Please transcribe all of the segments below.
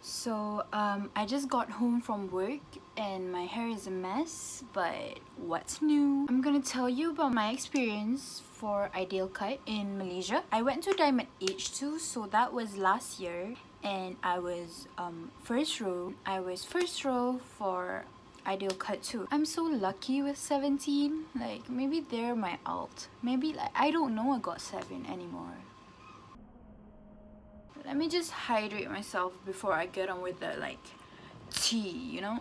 I just got home from work and my hair is a mess, but what's new? I'm gonna tell you about my experience for Ideal Cut in Malaysia. I went to Diamond H2, so that was last year, and I was first row. I was first row for Ideal Cut too. I'm so lucky with 17. Like, maybe they're my alt. Maybe, like, I don't know, I got 7 anymore. Let me just hydrate myself before I get on with the tea, you know?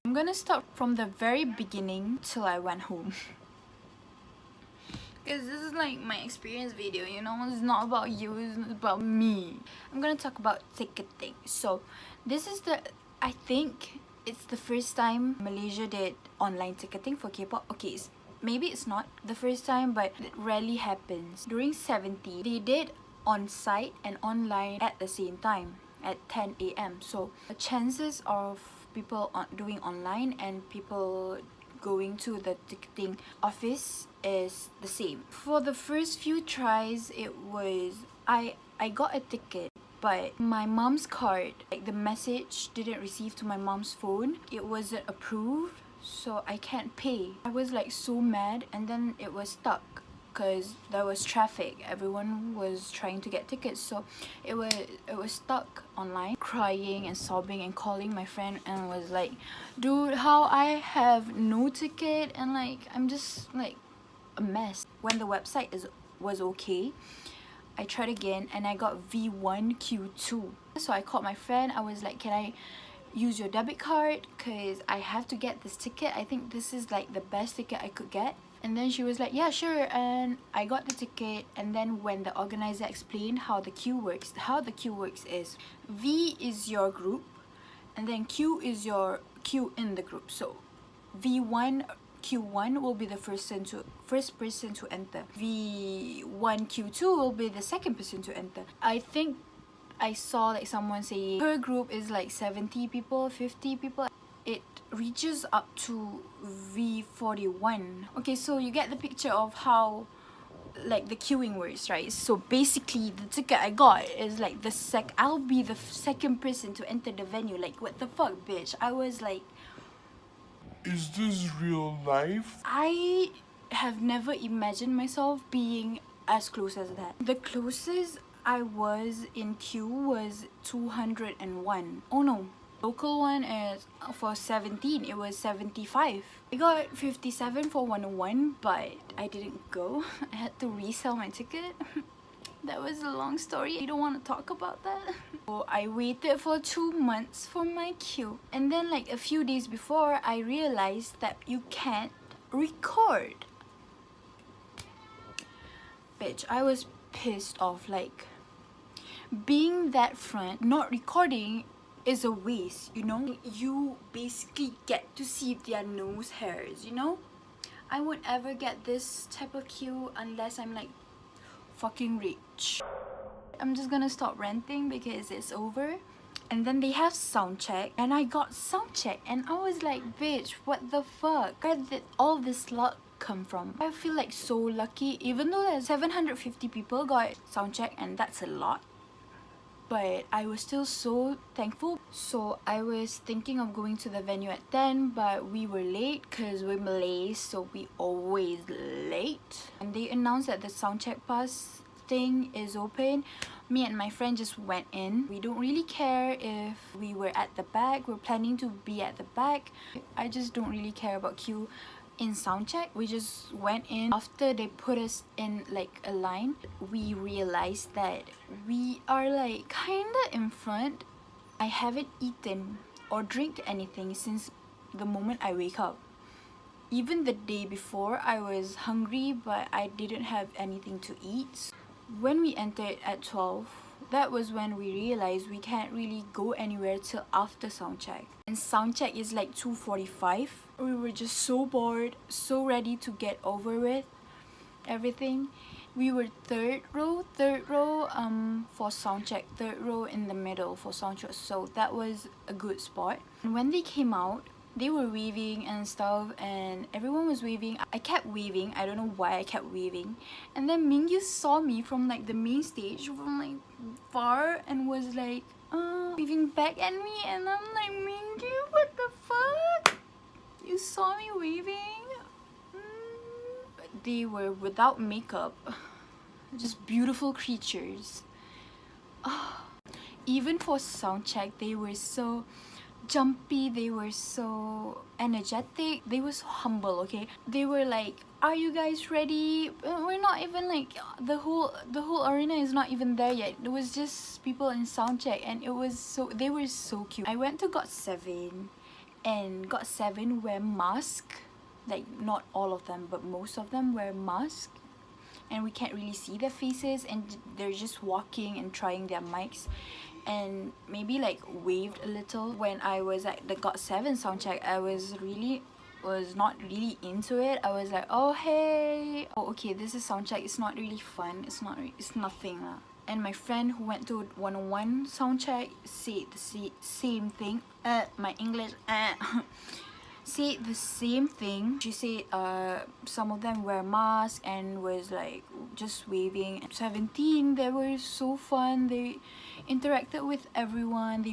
I'm gonna start from the very beginning till I went home. Because this is like my experience video, you know? It's not about you, it's about me. I'm gonna talk about ticketing. So this is I think it's the first time Malaysia did online ticketing for K-pop. Okay, maybe it's not the first time, but it rarely happens. During 70, they did on-site and online at the same time at 10 a.m. So the chances of people doing online and people going to the ticketing office is the same. For the first few tries, it was I got a ticket, but my mom's card, like the message didn't receive to my mom's phone. It wasn't approved, so I can't pay. I was like so mad, and then it was stuck because there was traffic. Everyone was trying to get tickets, so it was stuck online. Crying and sobbing and calling my friend and was like, dude, how I have no ticket, and like I'm just like a mess. When the website was okay, I tried again and I got V1Q2. So I called my friend. I was like, can I use your debit card? Because I have to get this ticket. I think this is like the best ticket I could get. And then she was like, yeah, sure. And I got the ticket. And then when the organizer explained how the queue works is V is your group, and then Q is your queue in the group. So Q1 will be the first person to enter. V1Q2 will be the second person to enter. I think I saw like someone saying her group is like 70 people, 50 people. It reaches up to V41. Okay, so you get the picture of how like the queuing works, right? So basically the ticket I got is like I'll be the second person to enter the venue. Like, what the fuck, bitch? I was like, is this real life? I have never imagined myself being as close as that. The closest I was in queue was 201. Oh no, local one is for 17, it was 75. I got 57 for 101, but I didn't go. I had to resell my ticket. That was a long story. I don't want to talk about that. So I waited for 2 months for my queue. And then like a few days before, I realized that you can't record. Bitch, I was pissed off. Like, being that front, not recording is a waste, you know? You basically get to see their nose hairs, you know? I won't ever get this type of queue unless I'm like fucking rich. I'm just gonna stop ranting because it's over. And then they have sound check, and I got sound check, and I was like, bitch, what the fuck? Where did all this luck come from? I feel like so lucky, even though there's 750 people got sound check, and that's a lot, but I was still so thankful. So I was thinking of going to the venue at 10, but we were late because we're Malays, so we always late. And they announced that the soundcheck pass thing is open. Me and my friend just went in. We don't really care if we were at the back. We're planning to be at the back. I just don't really care about queue in soundcheck. We just went in. After they put us in like a line, we realized that we are like kinda in front. I haven't eaten or drank anything since the moment I wake up. Even the day before, I was hungry, but I didn't have anything to eat. When we entered at 12, that was when we realized we can't really go anywhere till after soundcheck. And soundcheck is like 2:45. We were just so bored, so ready to get over with everything. We were third row for soundcheck, third row in the middle for soundcheck, so that was a good spot. And when they came out, they were waving and stuff, and everyone was waving. I kept waving. I don't know why I kept waving. And then Mingyu saw me from like the main stage, from like far and was like waving back at me, and I'm like, Mingy, what the fuck? You saw me waving? They were without makeup, just beautiful creatures. Even for sound check, they were so jumpy, they were so energetic, they were so humble. Okay, they were like, are you guys ready? We're not even like, the whole arena is not even there yet. It was just people in sound check, and it was so, they were so cute. I went to got7, and got7 wear mask, like not all of them but most of them wear mask, and we can't really see their faces, and they're just walking and trying their mics, and maybe like waved a little. When I was at the got7 soundcheck, I was not really into it. I was like, oh hey, oh okay, this is soundcheck, it's not really fun, it's nothing lah. And my friend who went to 101 soundcheck said the same thing. My English said the same thing. She said some of them wear masks and was like just waving. 17, they were so fun, they interacted with everyone,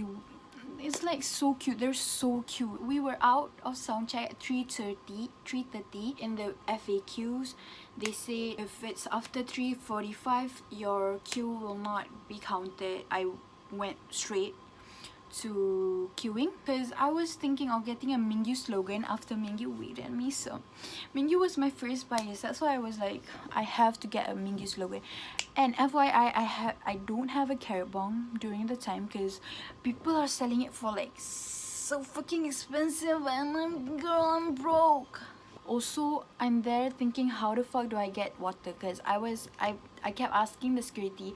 it's like so cute, they're so cute. We were out of soundcheck at 3:30 in the FAQs. They say if it's after 3:45 your queue will not be counted. I went straight to queuing because I was thinking of getting a Mingyu slogan after Mingyu waved at me. So Mingyu was my first bias, that's why I was like, I have to get a Mingyu slogan. And FYI, I don't have a carrot bomb during the time because people are selling it for like so fucking expensive, and I'm broke. Also, I'm there thinking, how the fuck do I get water? Because I kept asking the security,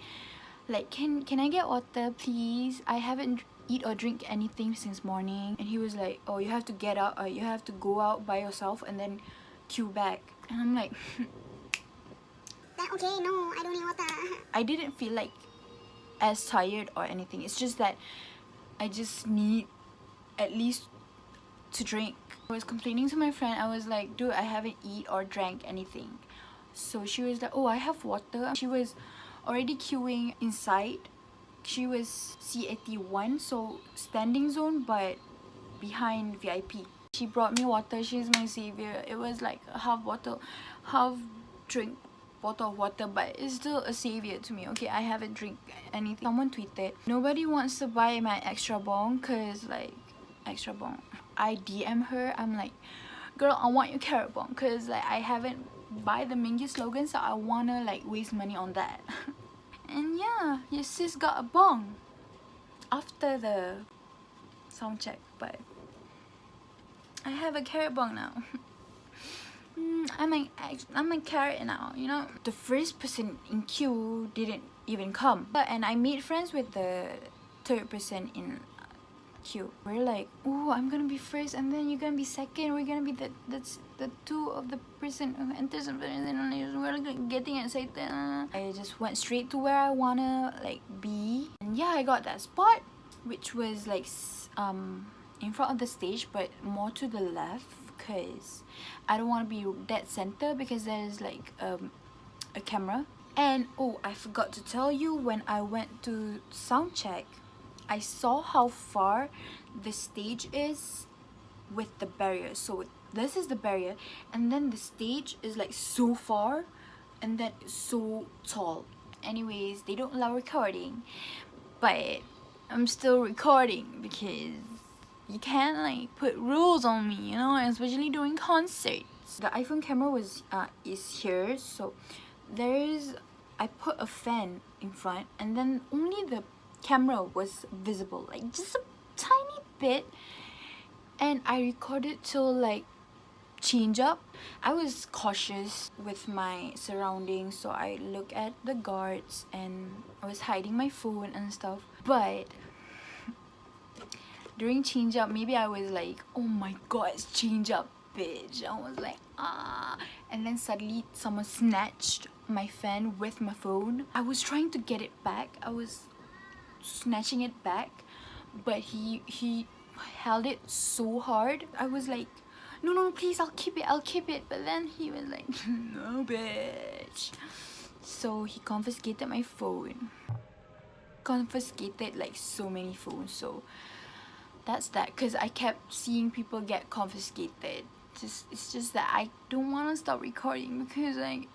like, can I get water please? I haven't eat or drink anything since morning. And he was like, oh, you have to get out, you have to go out by yourself and then queue back. And I'm like, okay, no, I don't need water. I didn't feel like as tired or anything, it's just that I just need at least to drink. I was complaining to my friend, I was like, dude, I haven't eat or drank anything. So she was like, oh, I have water. She was already queuing inside. She was C81, so standing zone but behind VIP. She brought me water, she's my savior. It was like a half bottle, half drink bottle of water, but it's still a savior to me. Okay, I haven't drink anything. Someone tweeted, nobody wants to buy my extra bong cause like, extra bong. I DM her, I'm like, girl, I want your carrot bong cause like I haven't buy the Mingyu slogan, so I wanna like waste money on that. And yeah, your sis got a bong after the sound check, but I have a carrot bong now. I'm a carrot now, you know. The first person in queue didn't even come, and I made friends with the third person in queue. We're like, oh, I'm gonna be first and then you're gonna be second, we're gonna be that's the two of the person who enters, and then we're like getting excited. I just went straight to where I wanna like be, and yeah, I got that spot, which was like in front of the stage but more to the left because I don't want to be dead center because there's like a camera. And oh, I forgot to tell you, when I went to sound check, I saw how far the stage is with the barrier. So this is the barrier, and then the stage is like so far and then so tall. Anyways, they don't allow recording, but I'm still recording because you can't like put rules on me, you know, especially during concerts. The iPhone camera is here, so I put a fan in front, and then only the camera was visible, like just a tiny bit, and I recorded till like change up. I was cautious with my surroundings, so I look at the guards and I was hiding my phone and stuff. But during change up, maybe I was like, oh my god, it's change up, bitch. I was like, ah, and then suddenly someone snatched my fan with my phone. I was trying to get it back, I was snatching it back, but he held it so hard. I was like, no, please, I'll keep it, but then he was like, no, bitch. So he confiscated my phone. confiscated like so many phones, so that's that. Because I kept seeing people get confiscated. It's just that I don't want to stop recording because like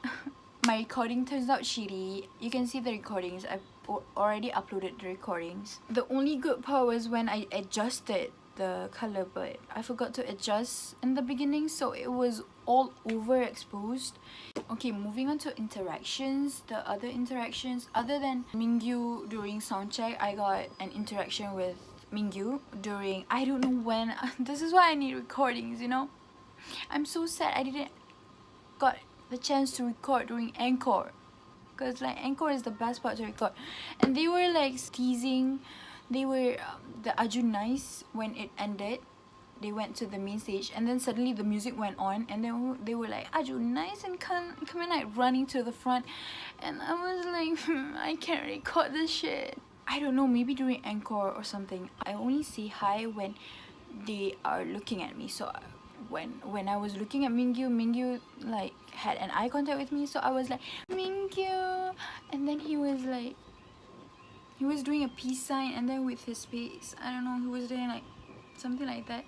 my recording turns out shitty. You can see the recordings. I've already uploaded the recordings. The only good part was when I adjusted the color, but I forgot to adjust in the beginning, so it was all overexposed. Okay, moving on to interactions. The other interactions, other than Mingyu during soundcheck, I got an interaction with Mingyu during, I don't know when. This is why I need recordings, you know. I'm so sad I didn't got the chance to record during Encore, because like Encore is the best part to record. And they were like teasing. They were the Arjun Nice. When it ended, they went to the main stage, and then suddenly the music went on, and then they were like Arjun Nice and come in, like running to the front, and I was like I can't record this shit. I don't know, maybe during Encore or something. I only say hi when they are looking at me. So when I was looking at Mingyu like had an eye contact with me, so I was like Mingyu, and then he was like, he was doing a peace sign, and then with his face, I don't know, he was doing like something like that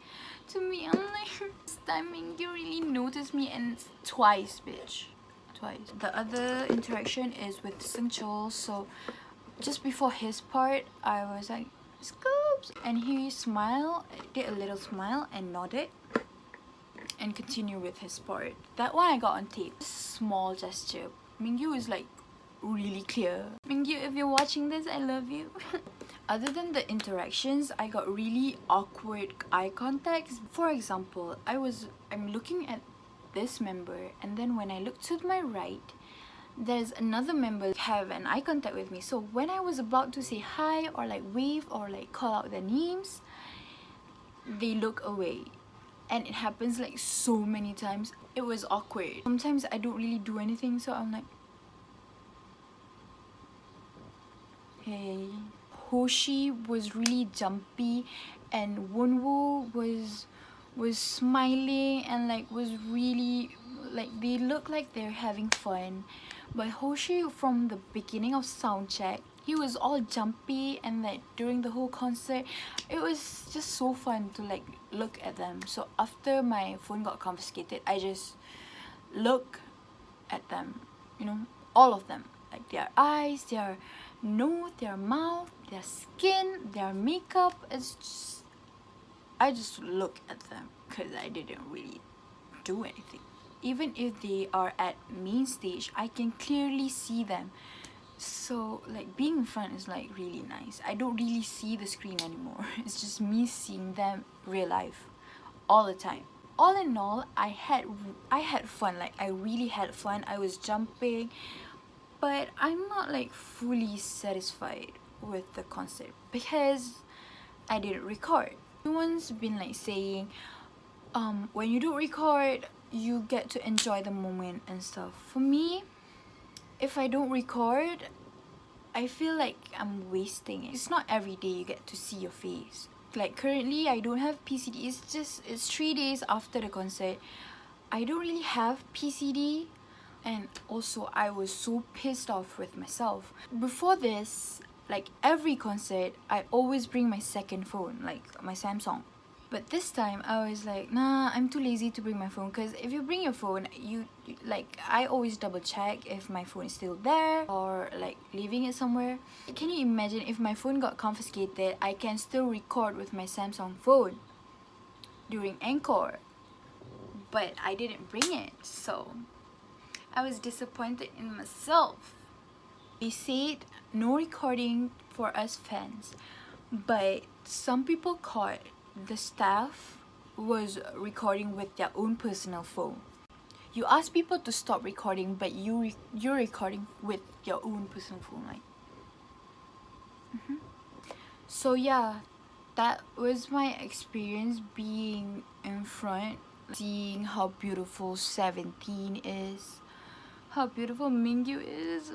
to me. I'm like, this time Mingyu really noticed me, and it's twice, bitch, twice. The other interaction is with Seungchul. So just before his part, I was like Scoops, and he smiled, did a little smile and nodded and continue with his part. That one I got on tape. Small gesture. Mingyu is like really clear. Mingyu, if you're watching this, I love you. Other than the interactions, I got really awkward eye contacts. For example, I'm looking at this member, and then when I look to my right, there's another member have an eye contact with me. So when I was about to say hi or like wave or like call out their names, they look away. And it happens like so many times. It was awkward. Sometimes I don't really do anything, so I'm like, hey. Hoshi was really jumpy, and Wonwoo was smiling and like was really like, they look like they're having fun. But Hoshi, from the beginning of soundcheck, he was all jumpy, and like during the whole concert, it was just so fun to like look at them. So after my phone got confiscated, I just look at them, you know, all of them, like their eyes, their nose, their mouth, their skin, their makeup. It's just, I just look at them because I didn't really do anything. Even if they are at main stage, I can clearly see them. So like being in front is like really nice. I don't really see the screen anymore. It's just me seeing them real life all the time. All in all, I had fun. Like I really had fun. I was jumping, but I'm not like fully satisfied with the concert because I didn't record. Everyone's been like saying, when you don't record, you get to enjoy the moment and stuff. For me, if I don't record, I feel like I'm wasting it. It's not every day you get to see your face. Like currently, I don't have PCD. It's 3 days after the concert. I don't really have PCD. And also, I was so pissed off with myself. Before this, like every concert, I always bring my second phone, like my Samsung. But this time, I was like, nah, I'm too lazy to bring my phone. Because if you bring your phone, you like, I always double check if my phone is still there or like leaving it somewhere. Can you imagine if my phone got confiscated, I can still record with my Samsung phone during Encore. But I didn't bring it, so I was disappointed in myself. They said no recording for us fans, but some people caught the staff was recording with their own personal phone. You ask people to stop recording, but you're recording with your own personal phone, like. So yeah, that was my experience being in front, seeing how beautiful 17 is, how beautiful Mingyu is.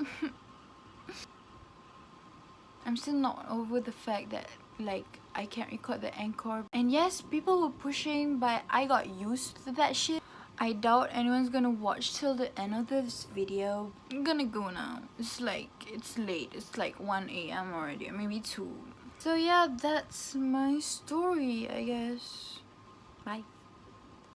I'm still not over the fact that like I can't record the encore. And yes, people were pushing, but I got used to that shit. I doubt anyone's gonna watch till the end of this video. I'm gonna go now. It's late. It's like 1 a.m. already, or maybe 2. So yeah, that's my story, I guess. Bye.